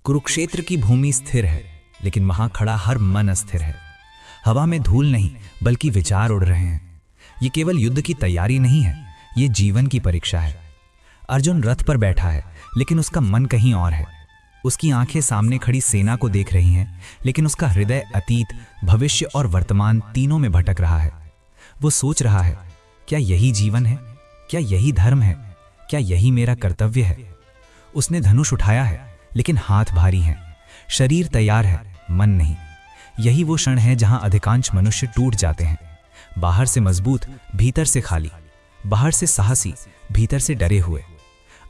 कुरुक्षेत्र की भूमि स्थिर है, लेकिन वहां खड़ा हर मन अस्थिर है। हवा में धूल नहीं बल्कि विचार उड़ रहे हैं। ये केवल युद्ध की तैयारी नहीं है, ये जीवन की परीक्षा है। अर्जुन रथ पर बैठा है, लेकिन उसका मन कहीं और है। उसकी आंखें सामने खड़ी सेना को देख रही हैं, लेकिन उसका हृदय अतीत, भविष्य और वर्तमान तीनों में भटक रहा है। वो सोच रहा है, क्या यही जीवन है? क्या यही धर्म है? क्या यही मेरा कर्तव्य है? उसने धनुष उठाया है, लेकिन हाथ भारी हैं। शरीर तैयार है, मन नहीं। यही वो क्षण है जहां अधिकांश मनुष्य टूट जाते हैं। बाहर से मजबूत, भीतर से खाली। बाहर से साहसी, भीतर से डरे हुए।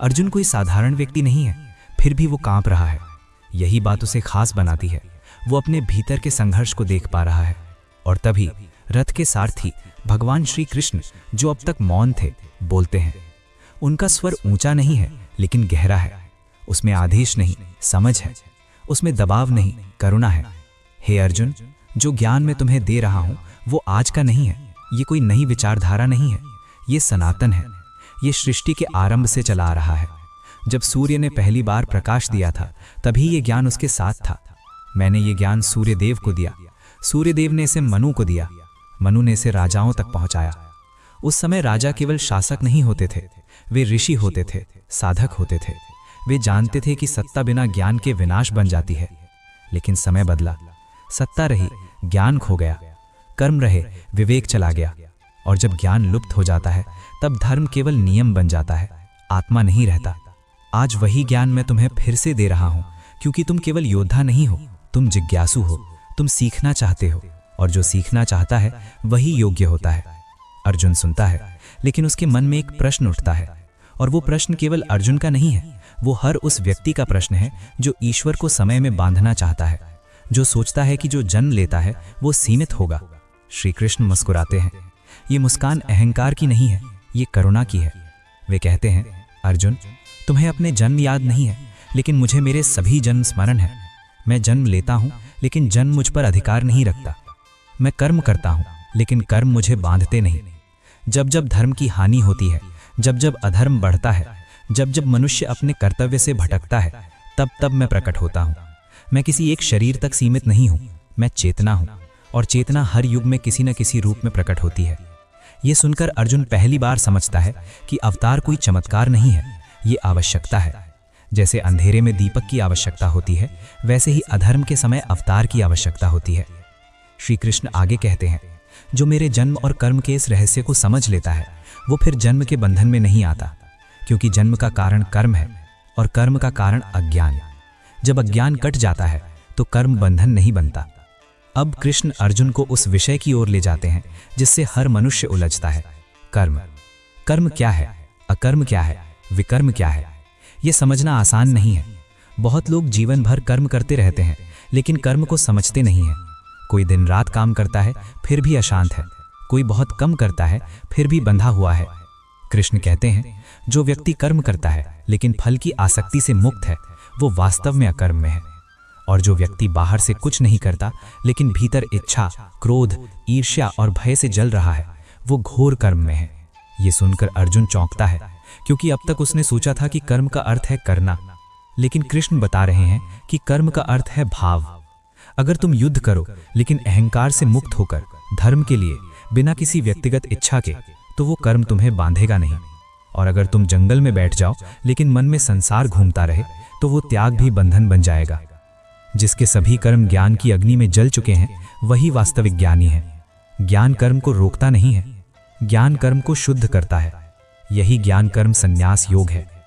अर्जुन कोई साधारण व्यक्ति नहीं है, फिर भी वो कांप रहा है। यही बात उसे खास बनाती है। वो अपने भीतर के संघर्ष को देख पा रहा है। और तभी रथ के सारथी भगवान श्री कृष्ण, जो अब तक मौन थे, बोलते हैं। उनका स्वर ऊंचा नहीं है, लेकिन गहरा है। उसमें आदेश नहीं, समझ है। उसमें दबाव नहीं, करुणा है। हे अर्जुन, जो ज्ञान मैं तुम्हें दे रहा हूं वो आज का नहीं है। ये कोई नई विचारधारा नहीं है, ये सनातन है। ये सृष्टि के आरंभ से चला आ रहा है। जब सूर्य ने पहली बार प्रकाश दिया था, तभी ये ज्ञान उसके साथ था। मैंने ये ज्ञान सूर्यदेव को दिया। सूर्यदेव ने इसे मनु को दिया। मनु ने इसे राजाओं तक पहुंचाया। उस समय राजा केवल शासक नहीं होते थे, वे ऋषि होते थे, साधक होते थे। वे जानते थे कि सत्ता बिना ज्ञान के विनाश बन जाती है। लेकिन समय बदला। सत्ता रही, ज्ञान खो गया। कर्म रहे, विवेक चला गया। और जब ज्ञान लुप्त हो जाता है, तब धर्म केवल नियम बन जाता है, आत्मा नहीं रहता। आज वही ज्ञान मैं तुम्हें फिर से दे रहा हूं, क्योंकि तुम केवल योद्धा नहीं हो, तुम जिज्ञासु हो। तुम सीखना चाहते हो, और जो सीखना चाहता है वही योग्य होता है। अर्जुन सुनता है, लेकिन उसके मन में एक प्रश्न उठता है। और वो प्रश्न केवल अर्जुन का नहीं है, वो हर उस व्यक्ति का प्रश्न है जो ईश्वर को समय में बांधना चाहता है, जो सोचता है कि जो जन्म लेता है वो सीमित होगा। श्री कृष्ण मुस्कुराते हैं। ये मुस्कान अहंकार की नहीं है, ये करुणा की है। वे कहते हैं, अर्जुन, तुम्हें अपने जन्म याद नहीं है, लेकिन मुझे मेरे सभी जन्म स्मरण है। मैं जन्म लेता हूं, लेकिन जन्म मुझ पर अधिकार नहीं रखता। मैं कर्म करता हूं, लेकिन कर्म मुझे बांधते नहीं। जब जब धर्म की हानि होती है, जब जब अधर्म बढ़ता है, जब जब मनुष्य अपने कर्तव्य से भटकता है, तब तब मैं प्रकट होता हूं। मैं किसी एक शरीर तक सीमित नहीं हूं, मैं चेतना हूं। और चेतना हर युग में किसी न किसी रूप में प्रकट होती है। ये सुनकर अर्जुन पहली बार समझता है कि अवतार कोई चमत्कार नहीं है, ये आवश्यकता है। जैसे अंधेरे में दीपक की आवश्यकता होती है, वैसे ही अधर्म के समय अवतार की आवश्यकता होती है। श्री कृष्ण आगे कहते हैं, जो मेरे जन्म और कर्म के इस रहस्य को समझ लेता है, वो फिर जन्म के बंधन में नहीं आता, क्योंकि जन्म का कारण कर्म है और कर्म का कारण अज्ञान। जब अज्ञान कट जाता है तो कर्म बंधन नहीं बनता। अब कृष्ण अर्जुन को उस विषय की ओर ले जाते हैं जिससे हर मनुष्य उलझता है। कर्म। कर्म क्या है? अकर्म क्या है? विकर्म क्या है? ये समझना आसान नहीं है। बहुत लोग जीवन भर कर्म करते रहते हैं, लेकिन कर्म को समझते नहीं हैं। कोई दिन रात काम करता है, फिर भी अशांत है। कोई बहुत कम करता है, फिर भी बंधा हुआ है। कृष्ण कहते हैं, जो व्यक्ति कर्म करता है लेकिन फल की आसक्ति से मुक्त है, वो वास्तव में अकर्म में है। और जो व्यक्ति बाहर से कुछ नहीं करता, लेकिन भीतर इच्छा, क्रोध, ईर्ष्या और भय से जल रहा है, वो घोर कर्म में है। ये सुनकर अर्जुन चौंकता है, क्योंकि अब तक उसने सोचा था कि कर्म का अर्थ है करना। लेकिन कृष्ण बता रहे हैं कि कर्म का अर्थ है भाव। अगर तुम युद्ध करो, लेकिन अहंकार से मुक्त होकर धर्म के लिए, बिना किसी व्यक्तिगत इच्छा के, तो वो कर्म तुम्हें बांधेगा नहीं। और अगर तुम जंगल में बैठ जाओ, लेकिन मन में संसार घूमता रहे, तो वो त्याग भी बंधन बन जाएगा। जिसके सभी कर्म ज्ञान की अग्नि में जल चुके हैं, वही वास्तविक ज्ञानी है। ज्ञान कर्म को रोकता नहीं है, ज्ञान कर्म को शुद्ध करता है। यही ज्ञान कर्म संन्यास योग है।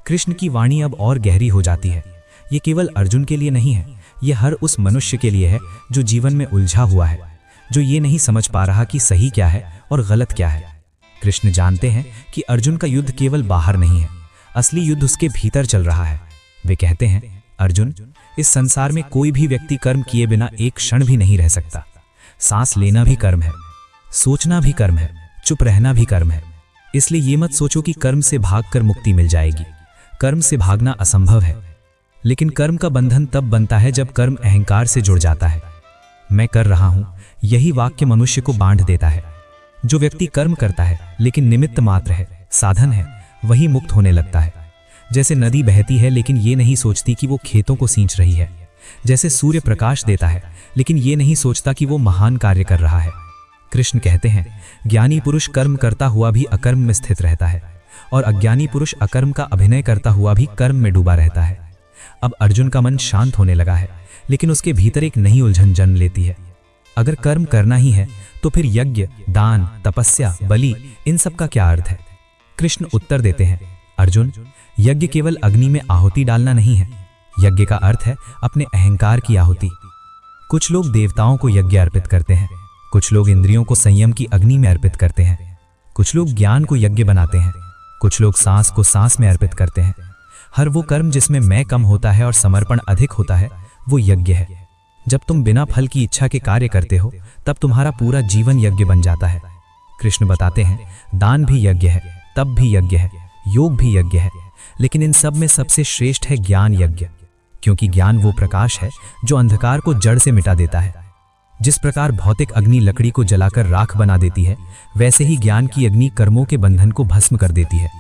कृष्ण की वाणी अब और गहरी हो जाती है। ये केवल अर्जुन के लिए नहीं है, ये हर उस मनुष्य के लिए है जो जीवन में उलझा हुआ है, जो ये नहीं समझ पा रहा कि सही क्या है और गलत क्या है। कृष्ण जानते हैं कि अर्जुन का युद्ध केवल बाहर नहीं है, असली युद्ध उसके भीतर चल रहा है। वे कहते हैं, अर्जुन, इस संसार में कोई भी व्यक्ति कर्म किए बिना एक क्षण भी नहीं रह सकता। सांस लेना भी कर्म है, सोचना भी कर्म है, चुप रहना भी कर्म है। इसलिए ये मत सोचो कि कर्म से भागकर मुक्ति मिल जाएगी। कर्म से भागना असंभव है। लेकिन कर्म का बंधन तब बनता है जब कर्म अहंकार से जुड़ जाता है। मैं कर रहा हूं, यही वाक्य मनुष्य को बांध देता है। जो व्यक्ति कर्म करता है लेकिन निमित्त मात्र है, साधन है, वही मुक्त होने लगता है। जैसे नदी बहती है लेकिन ये नहीं सोचती कि वो खेतों को सींच रही है। जैसे सूर्य प्रकाश देता है लेकिन ये नहीं सोचता कि वो महान कार्य कर रहा है। कृष्ण कहते हैं, ज्ञानी पुरुष कर्म करता हुआ भी अकर्म में स्थित रहता है और अज्ञानी पुरुष अकर्म का अभिनय करता हुआ भी कर्म में डूबा रहता है। अब अर्जुन का मन शांत होने लगा है, लेकिन उसके भीतर एक नई उलझन जन्म लेती है। अगर कर्म करना ही है तो फिर यज्ञ, दान, तपस्या, बलि, इन सब का क्या अर्थ है? कृष्ण उत्तर देते हैं, अर्जुन, यज्ञ केवल अग्नि में आहुति डालना नहीं है। यज्ञ का अर्थ है अपने अहंकार की आहुति। कुछ लोग देवताओं को यज्ञ अर्पित करते हैं, कुछ लोग इंद्रियों को संयम की अग्नि में अर्पित करते हैं, कुछ लोग ज्ञान को यज्ञ बनाते हैं, कुछ लोग सांस को सांस में अर्पित करते हैं। हर वो कर्म जिसमें मैं कम होता है और समर्पण अधिक होता है, वो यज्ञ है। जब तुम बिना फल की इच्छा के कार्य करते हो तब तुम्हारा पूरा जीवन यज्ञ बन जाता है। कृष्ण बताते हैं, दान भी यज्ञ है, तप भी यज्ञ है, योग भी यज्ञ है, लेकिन इन सब में सबसे श्रेष्ठ है ज्ञान यज्ञ, क्योंकि ज्ञान वो प्रकाश है जो अंधकार को जड़ से मिटा देता है। जिस प्रकार भौतिक अग्नि लकड़ी को जलाकर राख बना देती है, वैसे ही ज्ञान की अग्नि कर्मों के बंधन को भस्म कर देती है।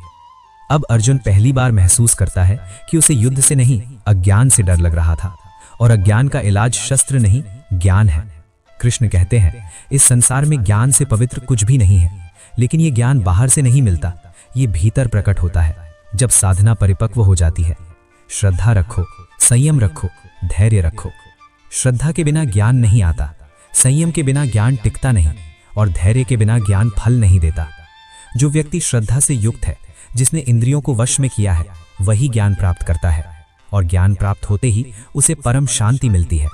अब अर्जुन पहली बार महसूस करता है कि उसे युद्ध से नहीं, अज्ञान से डर लग रहा था, और अज्ञान का इलाज शस्त्र नहीं, ज्ञान है। कृष्ण कहते हैं, इस संसार में ज्ञान से पवित्र कुछ भी नहीं है, लेकिन ये ज्ञान बाहर से नहीं मिलता, ये भीतर प्रकट होता है जब साधना परिपक्व हो जाती है। श्रद्धा रखो, संयम रखो, धैर्य रखो। श्रद्धा के बिना ज्ञान नहीं आता, संयम के बिना ज्ञान टिकता नहीं, और धैर्य के बिना ज्ञान फल नहीं देता। जो व्यक्ति श्रद्धा से युक्त है, जिसने इंद्रियों को वश में किया है, वही ज्ञान प्राप्त करता है, और ज्ञान प्राप्त होते ही उसे परम शांति मिलती है।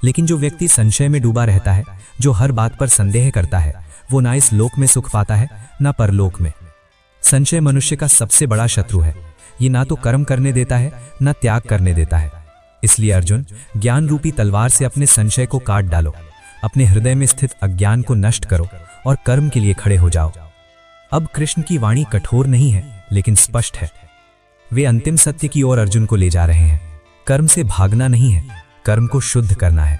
लेकिन जो व्यक्ति संशय में डूबा रहता है, जो हर बात पर संदेह करता है, वो ना इस लोक में सुख पाता है ना परलोक में। संशय मनुष्य का सबसे बड़ा शत्रु है। ये ना तो कर्म करने देता है ना त्याग करने देता है। इसलिए अर्जुन, ज्ञान रूपी तलवार से अपने संशय को काट डालो, अपने हृदय में स्थित अज्ञान को नष्ट करो और कर्म के लिए खड़े हो जाओ। अब कृष्ण की वाणी कठोर नहीं है, लेकिन स्पष्ट है। वे अंतिम सत्य की ओर अर्जुन को ले जा रहे हैं। कर्म से भागना नहीं है, कर्म को शुद्ध करना है।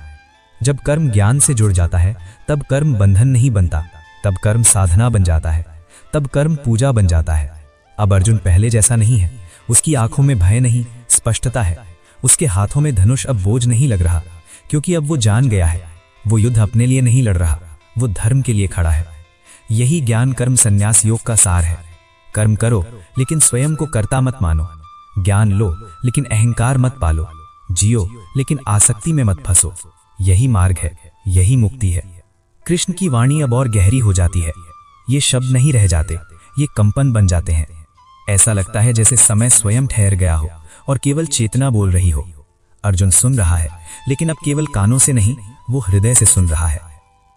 जब कर्म ज्ञान से जुड़ जाता है, तब कर्म बंधन नहीं बनता, तब कर्म साधना बन जाता है, तब कर्म पूजा बन जाता है। अब अर्जुन पहले जैसा नहीं है। उसकी आंखों में भय नहीं, स्पष्टता है। उसके हाथों में धनुष अब बोझ नहीं लग रहा, क्योंकि अब वो जान गया है, वो युद्ध अपने लिए नहीं लड़ रहा, वो धर्म के लिए खड़ा है। यही ज्ञान कर्म संन्यास योग का सार है। कर्म करो लेकिन स्वयं को कर्ता मत मानो, ज्ञान लो लेकिन अहंकार मत पालो, जियो लेकिन आसक्ति में मत फंसो। यही मार्ग है, यही मुक्ति है। कृष्ण की वाणी अब और गहरी हो जाती है। ये शब्द नहीं रह जाते, ये कंपन बन जाते हैं। ऐसा लगता है जैसे समय स्वयं ठहर गया हो और केवल चेतना बोल रही हो। अर्जुन सुन रहा है, लेकिन अब केवल कानों से नहीं, वो हृदय से सुन रहा है।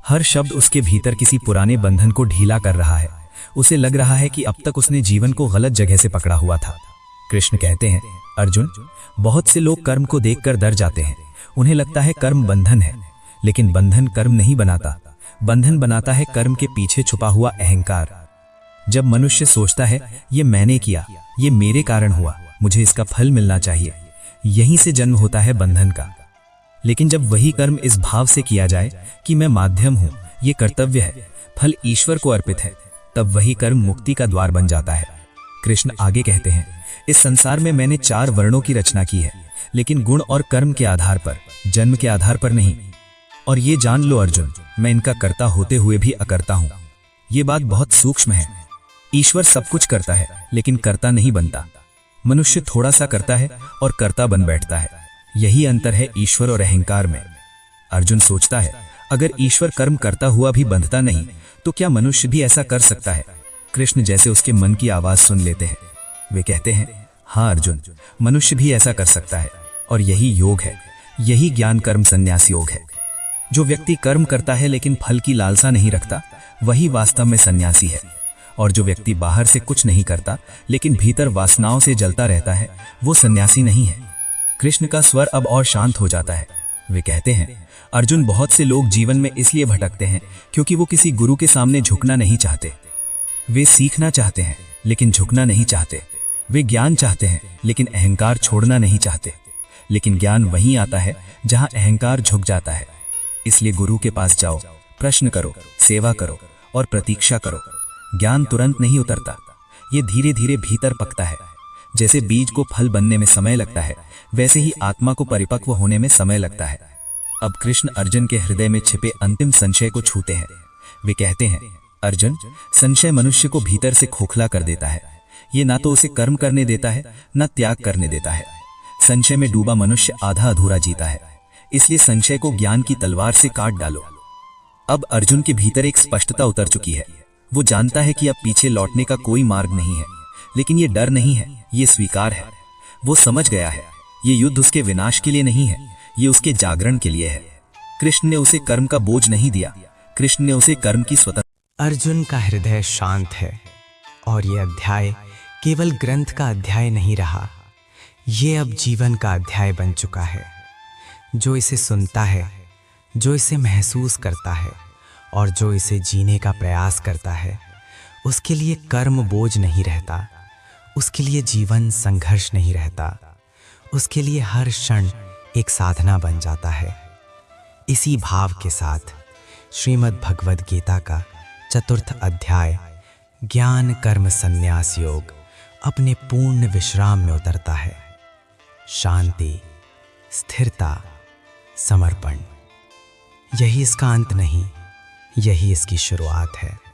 हर शब्द उसके भीतर किसी पुराने बंधन को ढीला कर रहा है। उसे लग रहा है कि अब तक उसने जीवन को गलत जगह से पकड़ा हुआ था। कृष्ण कहते हैं, अर्जुन, बहुत से लोग कर्म को देखकर डर जाते हैं। उन्हें लगता है कर्म बंधन है, लेकिन बंधन कर्म नहीं बनाता। बंधन बनाता है कर्म के पीछे छुपा हुआ अहंकार। जब मनुष्य सोचता है, ये मैंने किया, ये मेरे कारण हुआ, मुझे इसका फल मिलना चाहिए, यहीं से जन्म होता है बंधन का। लेकिन जब वही कर्म इस भाव से किया जाए कि मैं माध्यम हूं, ये कर्तव्य है, फल ईश्वर को अर्पित है, तब वही कर्म मुक्ति का द्वार बन जाता है। कृष्ण आगे कहते हैं, इस संसार में मैंने 4 वर्णों की रचना की है, लेकिन गुण और कर्म के आधार पर, जन्म के आधार पर नहीं। और ये जान लो अर्जुन, मैं इनका कर्ता होते हुए भी अकर्ता हूं। ये बात बहुत सूक्ष्म है। ईश्वर सब कुछ करता है, लेकिन कर्ता नहीं बनता। मनुष्य थोड़ा सा करता है और कर्ता बन बैठता है। यही अंतर है ईश्वर और अहंकार में। अर्जुन सोचता है, अगर ईश्वर कर्म करता हुआ भी बंधता नहीं, तो क्या मनुष्य भी ऐसा कर सकता है? कृष्ण जैसे उसके मन की आवाज सुन लेते हैं। वे कहते हैं, हाँ अर्जुन, मनुष्य भी ऐसा कर सकता है, और यही योग है, यही ज्ञान कर्म संन्यास योग है। जो व्यक्ति कर्म करता है लेकिन फल की लालसा नहीं रखता, वही वास्तव में सन्यासी है। और जो व्यक्ति बाहर से कुछ नहीं करता लेकिन भीतर वासनाओं से जलता रहता है, वो सन्यासी नहीं है। कृष्ण का स्वर अब और शांत हो जाता है। वे कहते हैं, अर्जुन, बहुत से लोग जीवन में इसलिए भटकते हैं क्योंकि वो किसी गुरु के सामने झुकना नहीं चाहते। वे सीखना चाहते हैं लेकिन झुकना नहीं चाहते। वे ज्ञान चाहते हैं लेकिन अहंकार छोड़ना नहीं चाहते। लेकिन ज्ञान वहीं आता है जहां अहंकार झुक जाता है। इसलिए गुरु के पास जाओ, प्रश्न करो, सेवा करो और प्रतीक्षा करो। ज्ञान तुरंत नहीं उतरता, ये धीरे धीरे भीतर पकता है। जैसे बीज को फल बनने में समय लगता है, वैसे ही आत्मा को परिपक्व होने में समय लगता है। अब कृष्ण अर्जुन के हृदय में छिपे अंतिम संशय को छूते हैं। वे कहते हैं, अर्जुन, संशय मनुष्य को भीतर से खोखला कर देता है। ये ना तो उसे कर्म करने देता है, न त्याग करने देता है। संशय में डूबा मनुष्य आधा अधूरा जीता है। इसलिए संशय को ज्ञान की तलवार से काट डालो। अब अर्जुन के भीतर एक स्पष्टता उतर चुकी है। वो जानता है कि अब पीछे लौटने का कोई मार्ग नहीं है। लेकिन ये डर नहीं है, ये स्वीकार है। वो समझ गया है, ये युद्ध उसके विनाश के लिए नहीं है, ये उसके जागरण के लिए है। कृष्ण ने उसे कर्म का बोझ नहीं दिया, कृष्ण ने उसे कर्म की स्वतंत्रता। अर्जुन का हृदय शांत है और ये अध्याय केवल ग्रंथ का अध्याय नहीं रहा, ये अब जीवन का अध्याय बन चुका है। जो इसे सुनता है, जो इसे महसूस करता है और जो इसे जीने का प्रयास करता है, उसके लिए कर्म बोझ नहीं रहता, उसके लिए जीवन संघर्ष नहीं रहता, उसके लिए हर क्षण एक साधना बन जाता है। इसी भाव के साथ श्रीमद् भगवद गीता का 4th अध्याय ज्ञान कर्म संन्यास योग अपने पूर्ण विश्राम में उतरता है। शांति, स्थिरता, समर्पण, यही इसका अंत नहीं, यही इसकी शुरुआत है।